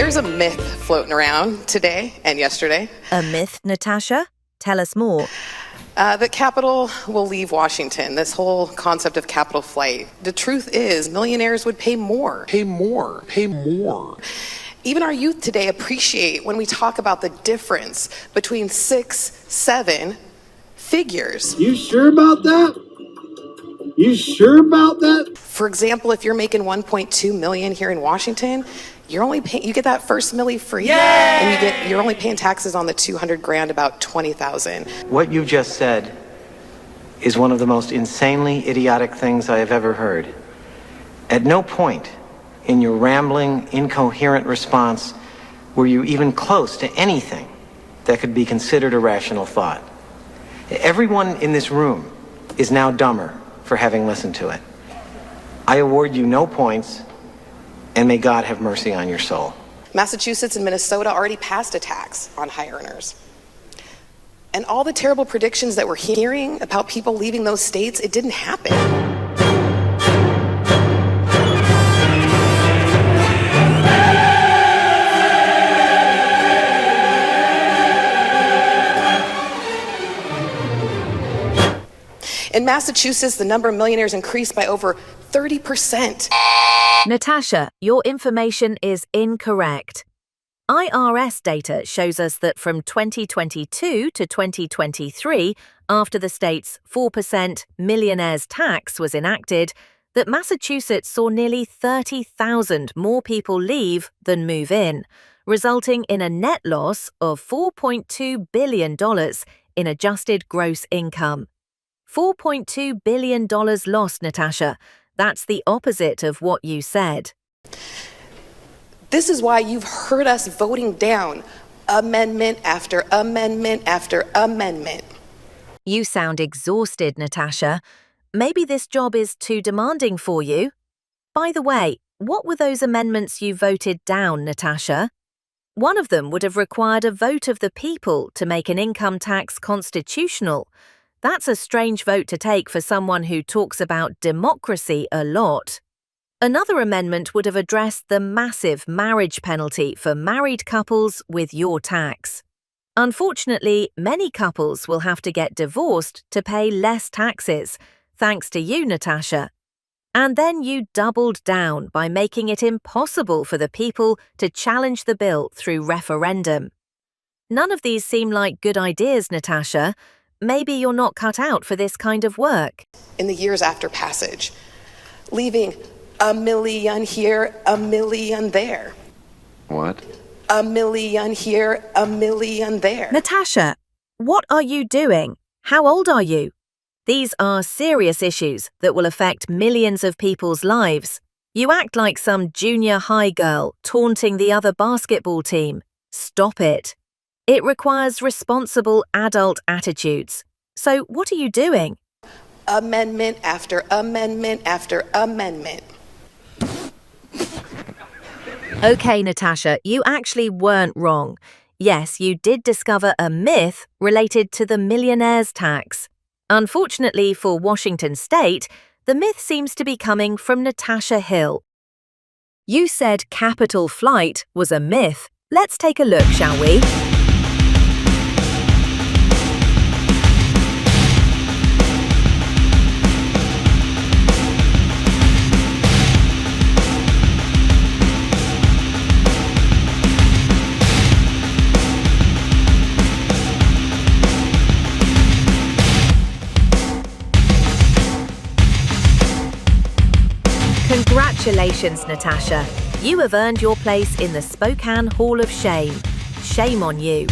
There's a myth floating around today and yesterday. A myth, Natasha? Tell us more. That capital will leave Washington, this whole concept of capital flight. The truth is, millionaires would pay more. Pay more. Even our youth today appreciate when we talk about the difference between 6, 7 figures. You sure about that? You sure about that? For example, if you're making 1.2 million here in Washington, you get that first milli free. Yay! And you're only paying taxes on the 200 grand, about 20,000. What you just said is one of the most insanely idiotic things I have ever heard. At no point in your rambling, incoherent response were you even close to anything that could be considered a rational thought. Everyone in this room is now dumber for having listened to it. I award you no points, and may God have mercy on your soul. Massachusetts and Minnesota already passed a tax on high earners. And all the terrible predictions that we're hearing about people leaving those states, it didn't happen. In Massachusetts, the number of millionaires increased by over 30%. Natasha, your information is incorrect. IRS data shows us that from 2022 to 2023, after the state's 4% millionaires tax was enacted, that Massachusetts saw nearly 30,000 more people leave than move in, resulting in a net loss of $4.2 billion in adjusted gross income. $4.2 billion lost, Natasha. That's the opposite of what you said. This is why you've heard us voting down amendment after amendment after amendment. You sound exhausted, Natasha. Maybe this job is too demanding for you. By the way, what were those amendments you voted down, Natasha? One of them would have required a vote of the people to make an income tax constitutional. That's a strange vote to take for someone who talks about democracy a lot. Another amendment would have addressed the massive marriage penalty for married couples with your tax. Unfortunately, many couples will have to get divorced to pay less taxes, thanks to you, Natasha. And then you doubled down by making it impossible for the people to challenge the bill through referendum. None of these seem like good ideas, Natasha. Maybe you're not cut out for this kind of work. In the years after passage, leaving a million here, a million there. What? A million here, a million there. Natasha, what are you doing? How old are you? These are serious issues that will affect millions of people's lives. You act like some junior high girl taunting the other basketball team. Stop it. It requires responsible adult attitudes. So what are you doing? Amendment after amendment after amendment. Okay, Natasha, you actually weren't wrong. Yes, you did discover a myth related to the millionaire's tax. Unfortunately for Washington State, the myth seems to be coming from Natasha Hill. You said capital flight was a myth. Let's take a look, shall we? Congratulations, Natasha. You have earned your place in the Spokane Hall of Shame. Shame on you.